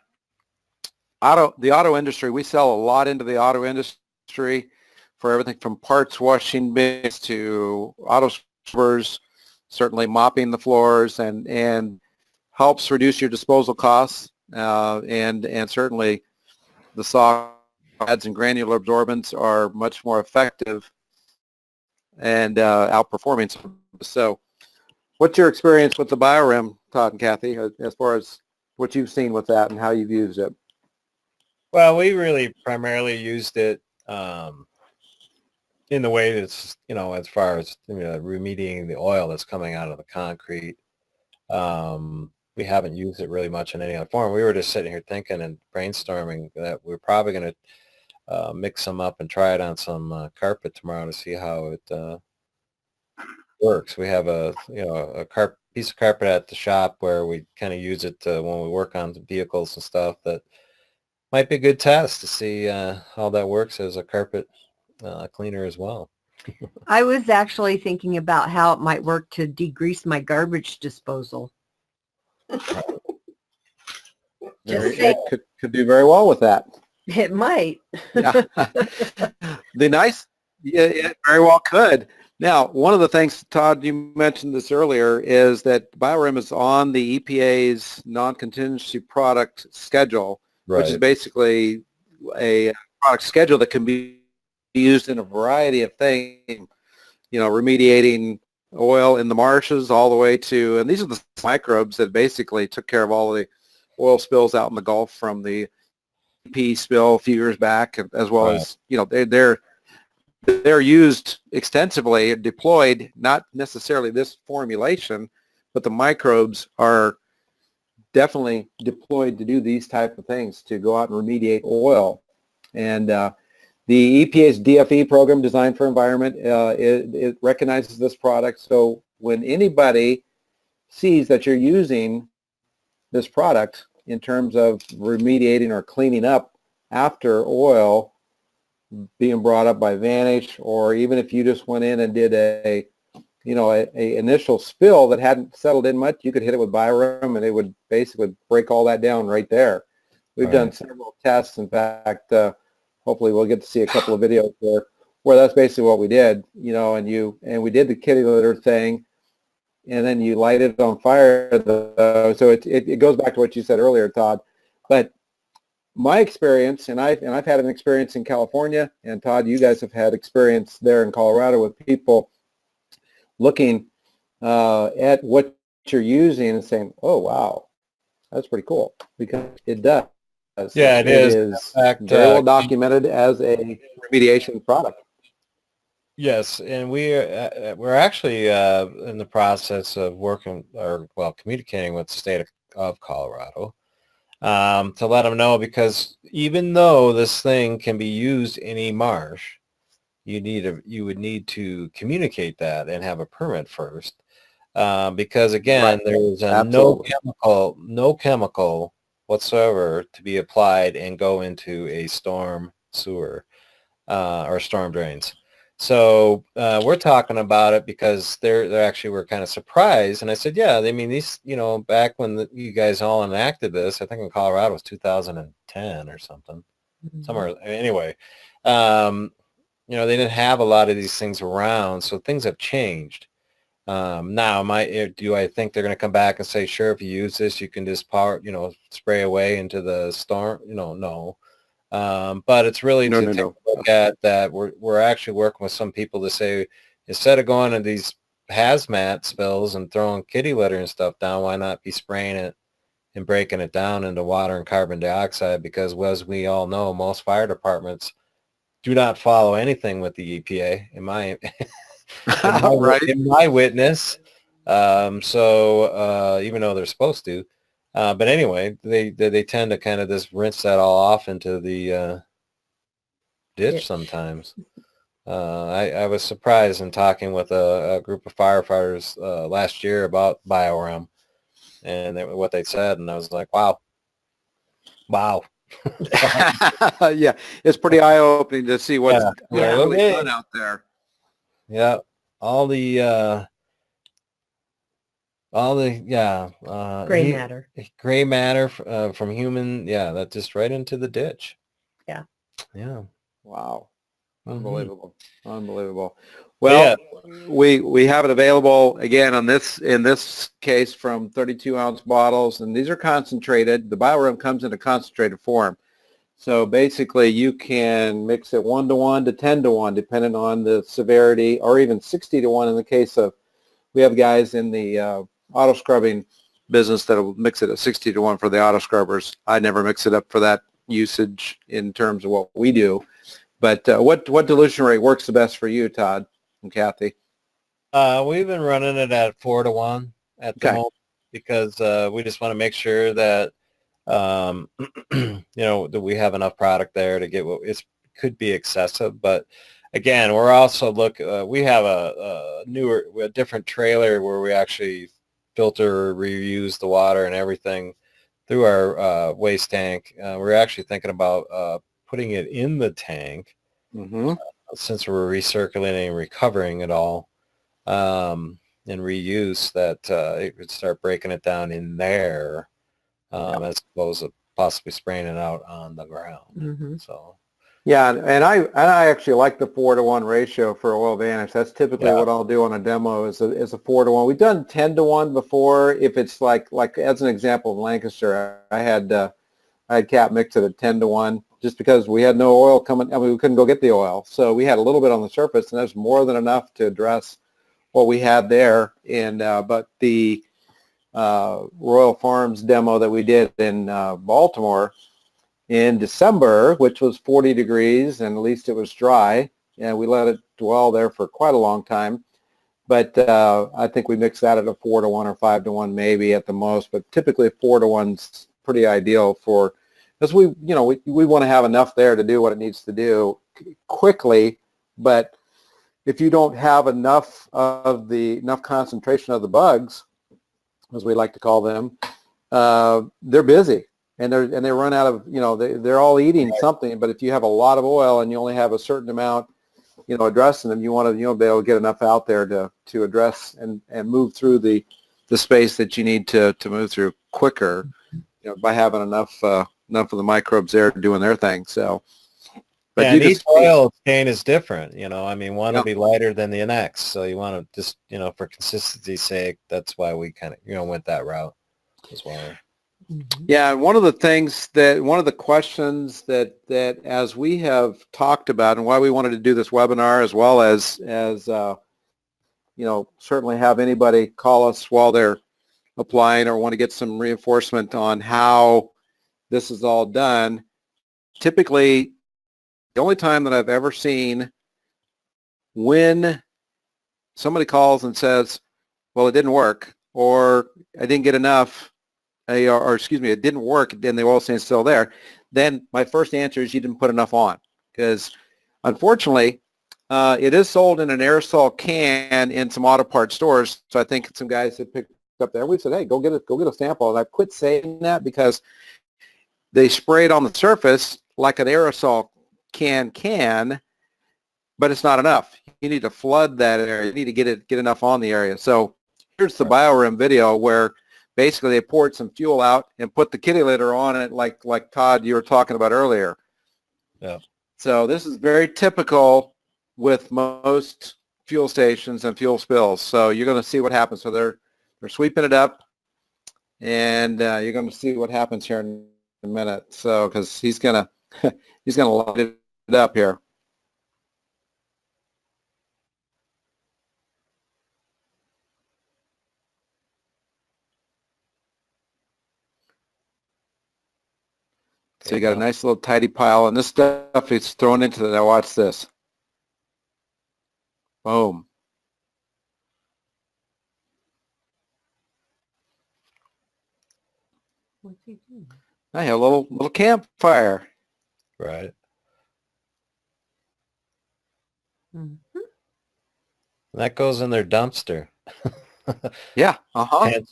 the auto industry, we sell a lot into the auto industry for everything from parts washing bins to auto scrubbers, certainly mopping the floors, and helps reduce your disposal costs. And certainly the saw pads and granular absorbents are much more effective and outperforming. So what's your experience with the BioRem, Todd and Kathy, as far as what you've seen with that and how you've used it? Well, we really primarily used it in the way that's, as far as remediating the oil that's coming out of the concrete. We haven't used it really much in any other form. We were just sitting here thinking and brainstorming that we're probably going to mix them up and try it on some carpet tomorrow to see how it works. We have a piece of carpet at the shop where we kind of use it when we work on vehicles and stuff. That might be a good test to see how that works as a carpet cleaner as well. I was actually thinking about how it might work to degrease my garbage disposal. It could do very well with that. It might. Yeah. It very well could. Now, one of the things, Todd, you mentioned this earlier, is that BioRem is on the EPA's non-contingency product schedule, Right. which is basically a product schedule that can be used in a variety of things, remediating oil in the marshes all the way to, and these are the microbes that basically took care of all the oil spills out in the Gulf from the EP spill a few years back, as well as, they're they're used extensively, deployed, not necessarily this formulation, but the microbes are definitely deployed to do these type of things, to go out and remediate oil. And the EPA's DFE program, Designed for Environment, it recognizes this product. So when anybody sees that you're using this product in terms of remediating or cleaning up after oil being brought up by Vanish, or even if you just went in and did a initial spill that hadn't settled in much, you could hit it with Biorum and it would basically break all that down right there. We've done several tests. In fact, hopefully we'll get to see a couple of videos where that's basically what we did, and we did the kitty litter thing, and then you light it on fire. So it goes back to what you said earlier, Todd. But my experience, and I've had an experience in California, and Todd, you guys have had experience there in Colorado with people looking at what you're using and saying, "Oh, wow, that's pretty cool," because it does. Yeah, it is. It is in fact, very well documented as a remediation product. Yes, and we're actually in the process of communicating with the state of Colorado to let them know, because even though this thing can be used in a marsh, you would need to communicate that and have a permit first, because again, there's no chemical whatsoever to be applied and go into a storm sewer or storm drains. So we're talking about it because they're actually were kind of surprised, and I said, yeah, I mean, these, back when you guys all enacted this, I think in Colorado it was 2010 or something, somewhere anyway. They didn't have a lot of these things around, so things have changed. Now, do I think they're going to come back and say, sure, if you use this, you can just spray away into the storm? No. But it's really to take a look at that. We're actually working with some people to say, instead of going to these hazmat spills and throwing kitty litter and stuff down, why not be spraying it and breaking it down into water and carbon dioxide? Because as we all know, most fire departments do not follow anything with the EPA, in my witness. So even though they're supposed to, but anyway, they tend to kind of just rinse that all off into the ditch sometimes. I was surprised in talking with a group of firefighters last year about Biorum and what they said, and I was like, wow. Yeah, it's pretty eye-opening to see what's really done out there. Yeah, all the gray matter from human, that's just right into the ditch. Yeah. Wow. Unbelievable. Unbelievable. Well, we have it available again in this case from 32-ounce bottles, and these are concentrated. The Biorum comes in a concentrated form. So basically you can mix it 1-to-1 to 10-to-1 depending on the severity, or even 60-to-1 in the case of, we have guys in the auto scrubbing business that will mix it at 60-to-1 for the auto scrubbers. I never mix it up for that usage in terms of what we do. But what dilution rate works the best for you, Todd and Kathy? We've been running it at 4-to-1 at the moment, because we just want to make sure that that we have enough product there to get what it could be excessive. But again, we're also we have a different trailer where we actually filter, reuse the water and everything through our waste tank. We're actually thinking about putting it in the tank, since we're recirculating and recovering it all, and reuse that, it would start breaking it down in there, as opposed to possibly spraying it out on the ground. So. Yeah, and I actually like the 4-to-1 ratio for oil Vanish. That's typically what I'll do on a demo is a 4-to-1. We've done 10-to-1 before. If it's like as an example in Lancaster, I had Cap mix it at 10-to-1 just because we had no oil coming. I mean, we couldn't go get the oil, so we had a little bit on the surface, and that's more than enough to address what we had there. And but the Royal Farms demo that we did in Baltimore in December, which was 40 degrees and at least it was dry, and we let it dwell there for quite a long time. But I think we mix that at a 4-to-1 or 5-to-1 maybe at the most, but typically 4-to-1's pretty ideal for, because we want to have enough there to do what it needs to do quickly, but if you don't have enough concentration of the bugs, as we like to call them, they're busy and they run out of, they're all eating something. But if you have a lot of oil and you only have a certain amount, addressing them, you want to be able to get enough out there to address and move through the space that you need to move through quicker, by having enough of the microbes there doing their thing. So. But and each oil stain is different, I mean, one will be lighter than the next. So you want to just, for consistency's sake, that's why we kind of, went that route as well. Yeah, and one of the questions that as we have talked about and why we wanted to do this webinar, as well as certainly have anybody call us while they're applying or want to get some reinforcement on how this is all done. Typically, the only time that I've ever seen when somebody calls and says, well, it didn't work, or I didn't get enough, or excuse me, it didn't work, and the oil stain's still there, then my first answer is you didn't put enough on. Because unfortunately, it is sold in an aerosol can in some auto parts stores. So I think some guys have picked up there. We said, hey, go get a sample. And I quit saying that because they spray it on the surface like an aerosol can, but it's not enough. You need to flood that area. You need to get enough on the area. So here's the BioRim video where basically they poured some fuel out and put the kitty litter on it, like Todd, you were talking about earlier. Yeah. So this is very typical with most fuel stations and fuel spills. So you're going to see what happens. So they're sweeping it up, and you're going to see what happens here in a minute. So because he's going to light it up here. So you got a nice little tidy pile, and this stuff is thrown into the, now watch this. Boom. What's he doing? I have a little campfire. Right. Mm-hmm. That goes in their dumpster. Yeah.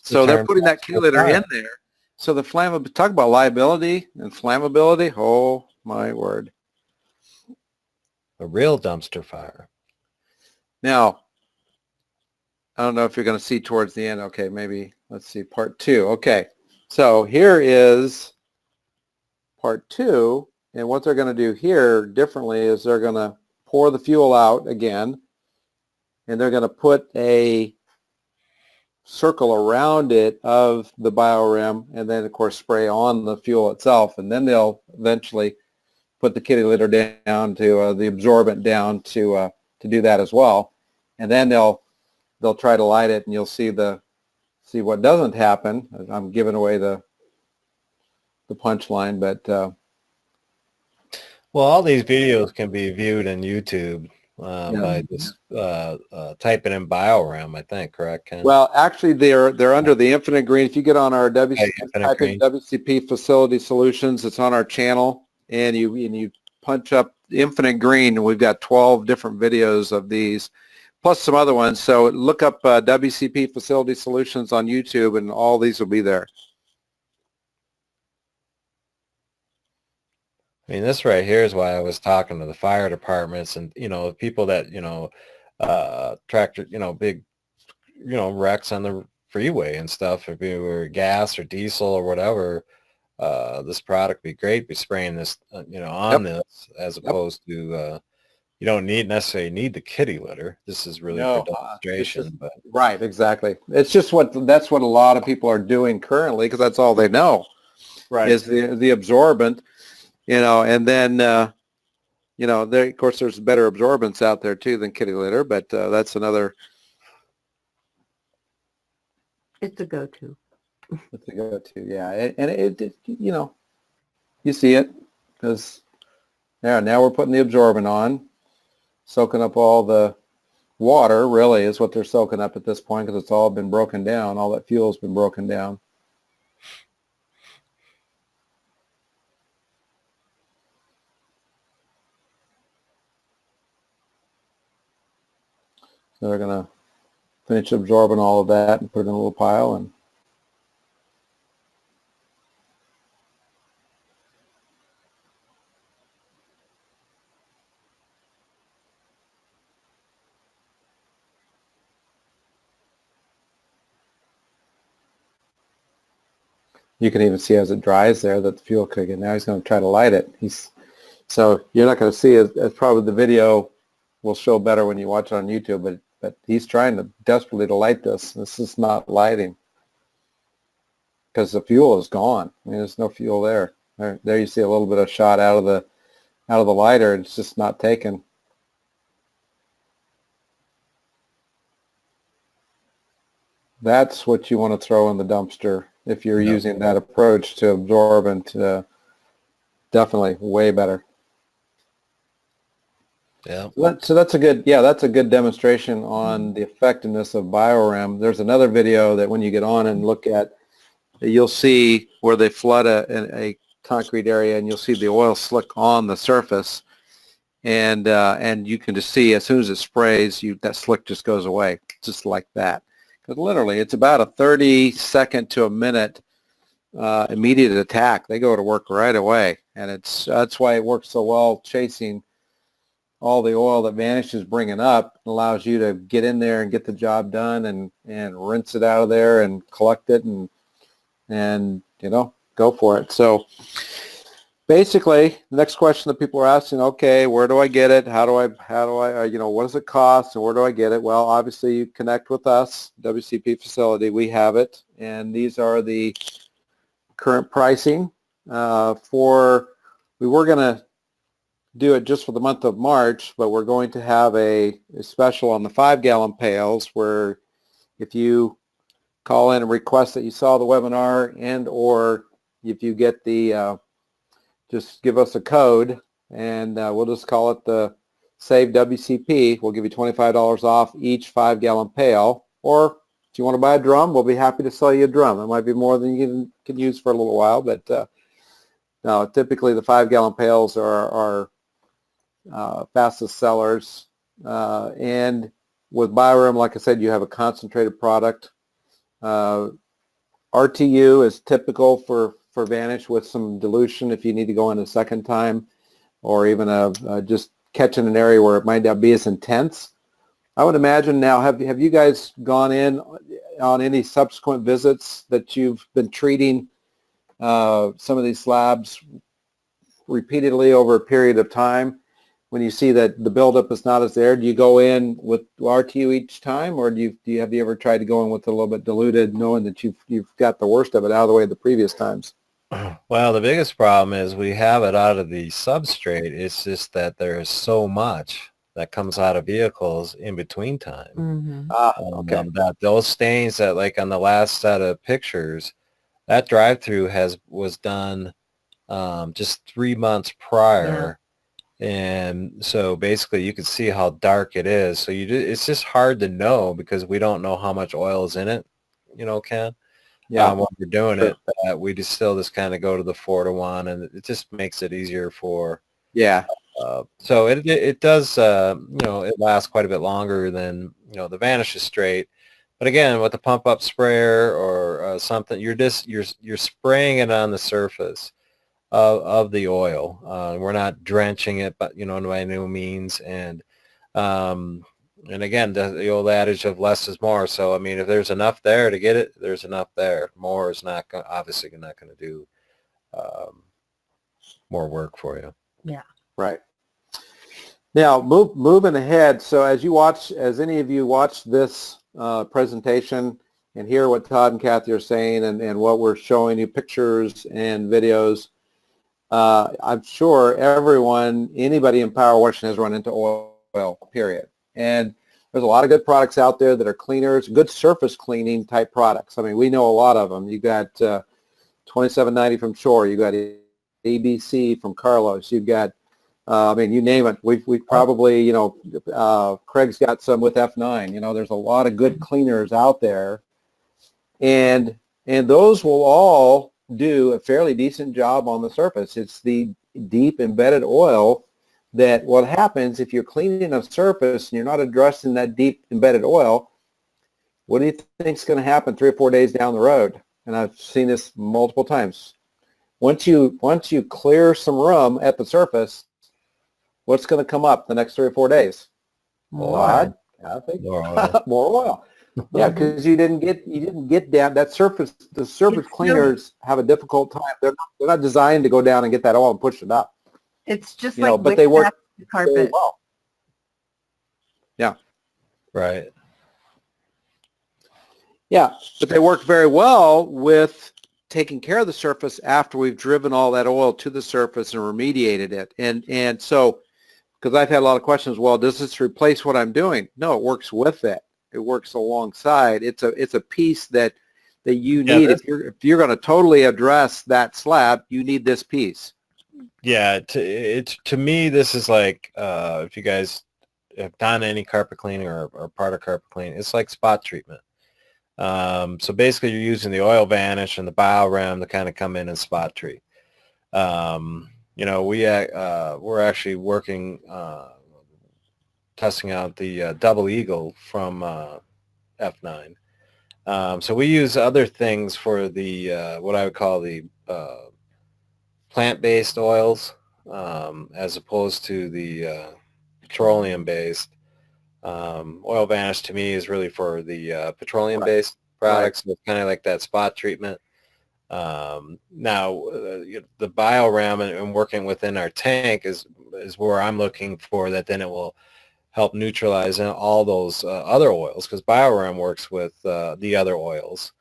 So they're putting that kitty litter in there. So the flammability, talk about liability and flammability. Oh my word. A real dumpster fire. Now, I don't know if you're going to see towards the end. Okay, maybe let's see part 2. Okay. So here is part 2. And what they're going to do here differently is they're going to pour the fuel out again, and they're going to put a circle around it of the BioRim, and then of course spray on the fuel itself, and then they'll eventually put the kitty litter down to the absorbent down to do that as well, and then they'll try to light it, and you'll see what doesn't happen. I'm giving away the punchline, but well, all these videos can be viewed in YouTube by just typing in BioRim, I think, correct, Ken? Well, actually, they're under the Infinite Green. If you get on our WCP Facility Solutions, it's on our channel, and you punch up Infinite Green, and we've got 12 different videos of these, plus some other ones. So look up WCP Facility Solutions on YouTube, and all these will be there. I mean, this right here is why I was talking to the fire departments and, people that, tractor, big, wrecks on the freeway and stuff. If it were gas or diesel or whatever, this product would be great. Be spraying this, on this as opposed to, you don't necessarily need the kitty litter. This is really for demonstration. But right, exactly. It's just that's what a lot of people are doing currently, because that's all they know. Right. Is the absorbent. And then, of course, there's better absorbents out there, too, than kitty litter, but that's another. It's a go-to. It's a go-to, yeah. And it you see it, because now we're putting the absorbent on, soaking up all the water, really, is what they're soaking up at this point, because it's all been broken down. All that fuel has been broken down. So they're going to finish absorbing all of that and put it in a little pile. And you can even see as it dries there that the fuel cooking. Now he's going to try to light it. So you're not going to see it, as probably the video will show better when you watch it on YouTube, but he's trying to desperately to light this. This is not lighting because the fuel is gone. I mean, there's no fuel there. There you see a little bit of shot out of the lighter. It's just not taken. That's what you want to throw in the dumpster if you're using that approach to absorbent. Definitely way better. Yeah. So that's a good demonstration on the effectiveness of BioRem. There's another video that when you get on and look at, you'll see where they flood a concrete area, and you'll see the oil slick on the surface, and you can just see as soon as it sprays, that slick just goes away, just like that. Because literally, it's about a 30-second to a minute immediate attack. They go to work right away, and that's why it works so well chasing all the oil that Vanish is bringing up. It allows you to get in there and get the job done and rinse it out of there and collect it and go for it. So basically, the next question that people are asking, okay, where do I get it? How do I what does it cost and where do I get it? Well, obviously you connect with us, WCP facility, we have it, and these are the current pricing we were going to do it just for the month of March, but we're going to have a special on the 5-gallon pails where if you call in and request that you saw the webinar, and or if you get the just give us a code, and we'll just call it the Save WCP. We'll give you $25 off each 5-gallon pail. Or if you want to buy a drum, we'll be happy to sell you a drum. It might be more than you can use for a little while, but no, typically the 5-gallon pails are fastest sellers. And with BioRem, like I said, you have a concentrated product. RTU is typical for Vanish with some dilution if you need to go in a second time, or even just catching an area where it might not be as intense. I would imagine now, have you guys gone in on any subsequent visits that you've been treating some of these slabs repeatedly over a period of time? When you see that the buildup is not as there, do you go in with RTU each time, or have you ever tried to go in with a little bit diluted, knowing that you've got the worst of it out of the way the previous times? Well, the biggest problem is we have it out of the substrate. It's just that there's so much that comes out of vehicles in between time. Mm-hmm. Okay. That those stains that, like on the last set of pictures, that drive-through was done just 3 months prior. Yeah. And so basically you can see how dark it is. So it's just hard to know because we don't know how much oil is in it, Ken. Yeah. When we're doing it, we just kind of go to the 4-to-1, and it just makes it easier for. Yeah. So it does, it lasts quite a bit longer than, the Vanisher straight. But again, with the pump up sprayer or something, you're spraying it on the surface of the oil. We're not drenching it, but by no means. And again, the old adage of less is more. So I mean, if there's enough there to get it, there's enough there. More is obviously not going to do more work for you. Yeah. Right. Now, moving ahead. So as any of you watch this presentation and hear what Todd and Kathy are saying, and what we're showing you, pictures and videos, I'm sure anybody in power washing has run into oil, period. And there's a lot of good products out there that are cleaners, good surface cleaning type products. I mean, we know a lot of them. You got 2790 from Shore. You got ABC from Carlos. You've got I mean, you name it. We've probably, you know, Craig's got some with F9. You know, there's a lot of good cleaners out there, and those will all do a fairly decent job on the surface. It's the deep embedded oil that what happens if you're cleaning a surface and you're not addressing that deep embedded oil, what do you think is going to happen 3 or 4 days down the road? And I've seen this multiple times. Once you clear some room at the surface, what's going to come up the next 3 or 4 days? More. More oil. More oil. Yeah, because you didn't get down that surface. The surface cleaners have a difficult time. They're not designed to go down and get that oil and push it up. It's just You like know, but they work the very carpet. well. Yeah. Right. Yeah, but they work very well with taking care of the surface after we've driven all that oil to the surface and remediated it. And so, because I've had a lot of questions, well, does this replace what I'm doing? No, it works with it. It works alongside. It's a piece that you need. If you're going to totally address that slab, you need this piece. Yeah, to me, this is like if you guys have done any carpet cleaning or part of carpet cleaning, it's like spot treatment. So basically, you're using the oil vanish and the biorem to kind of come in and spot treat. You know, we're actually working testing out the double eagle from F9. So we use other things for the what I would call the plant-based oils as opposed to the petroleum-based. Oil vanish to me is really for the petroleum-based products. Right. It's kind of like that spot treatment. Now, the biorem and working within our tank is where I'm looking for that. Then it will help neutralize all those other oils because biorem works with the other oils.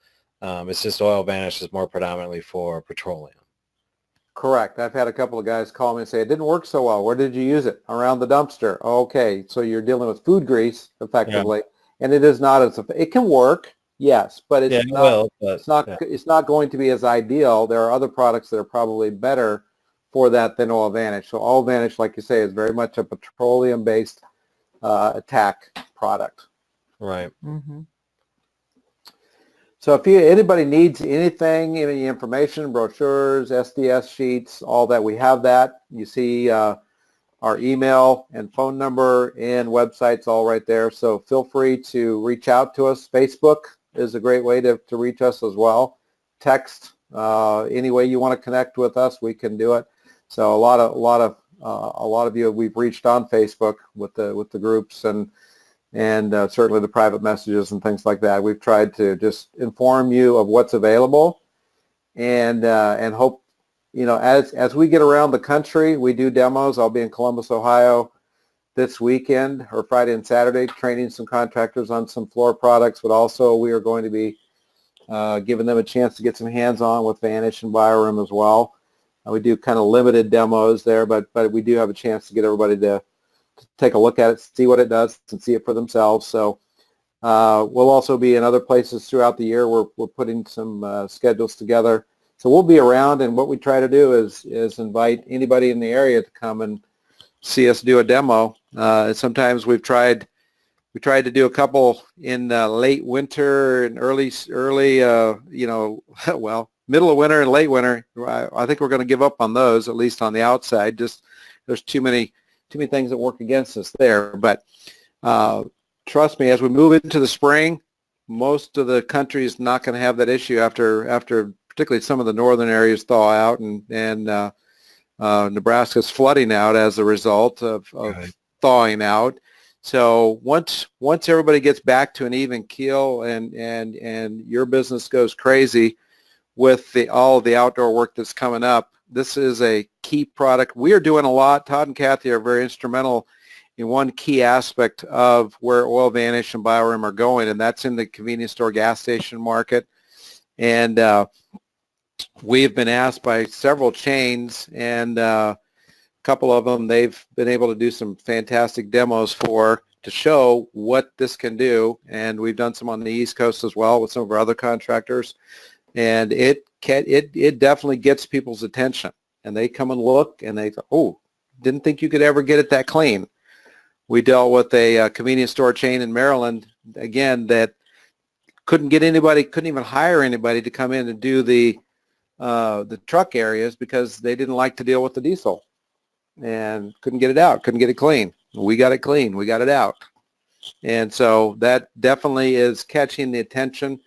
It's just oil vanish is more predominantly for petroleum. Correct. I've had a couple of guys call me and say, it didn't work so well. Where did you use it? Around the dumpster. Okay, so you're dealing with food grease effectively, and it is not as, it can work, yes, but it's it's not going to be as ideal. There are other products that are probably better for that than oil vanish. So oil vanish, like you say, is very much a petroleum-based attack product. Right. Mm-hmm. So if anybody needs anything, any information, brochures, SDS sheets, all that, we have that. You see our email and phone number and websites all right there. So feel free to reach out to us. Facebook is a great way to reach us as well. Text, any way you want to connect with us, we can do it. So a lot of you we've reached on Facebook with the groups and certainly the private messages and things like that. We've tried to just inform you of what's available, and hope, you know, as we get around the country, we do demos. I'll be in Columbus, Ohio this weekend, or Friday and Saturday, training some contractors on some floor products, but also we are going to be giving them a chance to get some hands-on with Vanish and biorem as well. We do kind of limited demos there, but we do have a chance to get everybody to take a look at it, see what it does, and see it for themselves. So we'll also be in other places throughout the year. We're putting some schedules together. So we'll be around, and what we try to do is invite anybody in the area to come and see us do a demo. Sometimes we tried to do a couple in late winter and early well, middle of winter and late winter. I think we're going to give up on those, at least on the outside. Just there's too many things that work against us there. But trust me, as we move into the spring, most of the country is not going to have that issue after particularly some of the northern areas thaw out, and Nebraska's flooding out as a result of thawing out. So once everybody gets back to an even keel and your business goes crazy with all of the outdoor work that's coming up, this is a key product. We are doing a lot. Todd and Kathy are very instrumental in one key aspect of where oil vanish and biorem are going, and that's in the convenience store gas station market. And we've been asked by several chains, and a couple of them they've been able to do some fantastic demos to show what this can do. And we've done some on the East Coast as well with some of our other contractors. And it definitely gets people's attention, and they come and look, and they go, oh, didn't think you could ever get it that clean. We dealt with a convenience store chain in Maryland, again, that couldn't even hire anybody to come in and do the truck areas because they didn't like to deal with the diesel and couldn't get it out, couldn't get it clean. We got it clean, we got it out. And so that definitely is catching the attention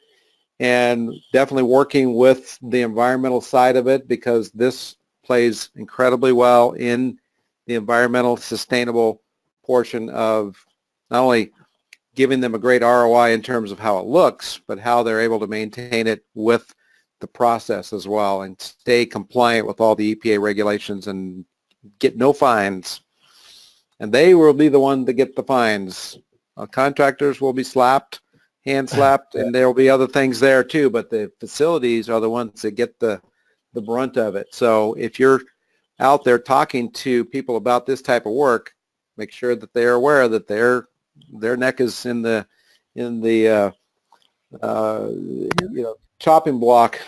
and definitely working with the environmental side of it, because this plays incredibly well in the environmental sustainable portion of not only giving them a great ROI in terms of how it looks, but how they're able to maintain it with the process as well and stay compliant with all the EPA regulations and get no fines. And they will be the one to get the fines. Contractors will be slapped, hand slapped, and there will be other things there too, but the facilities are the ones that get the brunt of it. So if you're out there talking to people about this type of work, make sure that they're aware that their neck is in the chopping block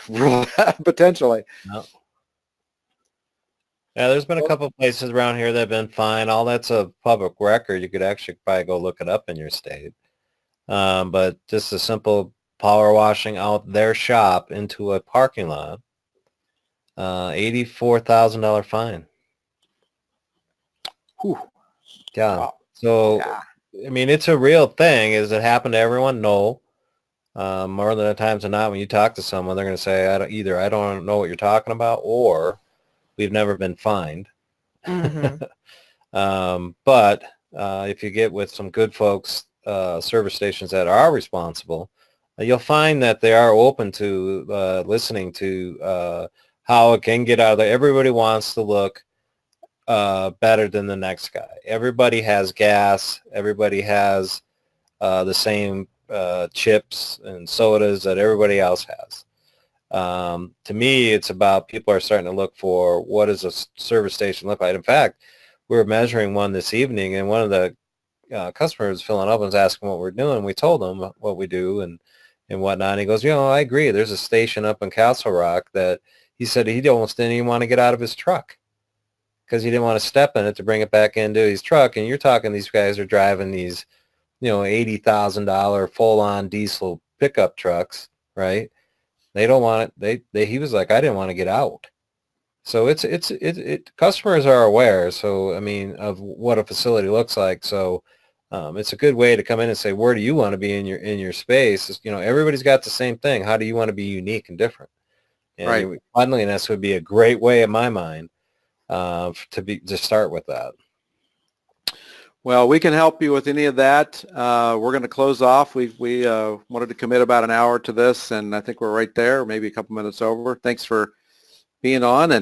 potentially. No. Yeah, there's been a couple places around here that have been fine. All that's a public record. You could actually probably go look it up in your state. But just a simple power washing out their shop into a parking lot, $84,000 fine. Whew. Yeah. Wow. So, Yeah. I mean, it's a real thing. Does it happen to everyone? No. More than the times than not, when you talk to someone, they're going to say, I don't know what you're talking about, or we've never been fined. Mm-hmm. But if you get with some good folks, service stations that are responsible, you'll find that they are open to listening to how it can get out of there. Everybody wants to look better than the next guy. Everybody has gas. Everybody has the same chips and sodas that everybody else has. To me, it's about people are starting to look for what does a service station look like. In fact, we were measuring one this evening, and one of the customers filling up and was asking what we're doing. We told him what we do and whatnot. And he goes, I agree. There's a station up in Castle Rock that he said he almost didn't even want to get out of his truck because he didn't want to step in it to bring it back into his truck. And you're talking these guys are driving these, $80,000 full-on diesel pickup trucks, right? They don't want it. He was like, I didn't want to get out. So it customers are aware. So, I mean, of what a facility looks like. So it's a good way to come in and say, where do you want to be in your space? It's, everybody's got the same thing. How do you want to be unique and different? And Right. cleanliness would be a great way in my mind to start with that. Well, we can help you with any of that. We're going to close off. We wanted to commit about an hour to this, and I think we're right there, maybe a couple minutes over. Thanks for being on,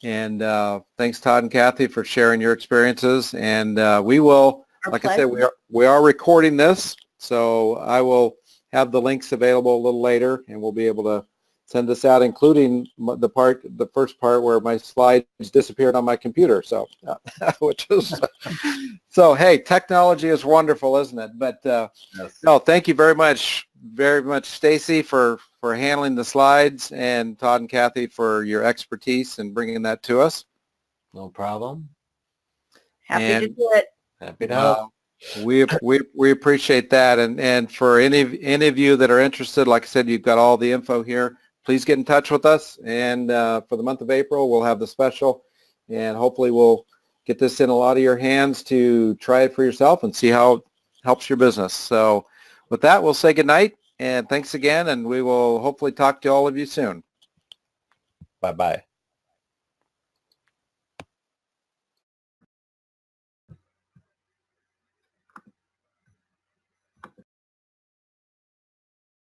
and thanks, Todd and Kathy, for sharing your experiences. And we will, like I said, we are recording this, so I will have the links available a little later, and we'll be able to send this out, including the first part where my slides disappeared on my computer. So, which is, so hey, technology is wonderful, isn't it? But Yes. no, thank you very much, Stacy, for handling the slides, and Todd and Kathy for your expertise and bringing that to us. No problem. Happy to do it. Happy to help. We appreciate that, and for any of you that are interested, like I said, you've got all the info here. Please get in touch with us, and for the month of April, we'll have the special, and hopefully we'll get this in a lot of your hands to try it for yourself and see how it helps your business. So with that, we'll say goodnight, and thanks again, and we will hopefully talk to all of you soon. Bye-bye.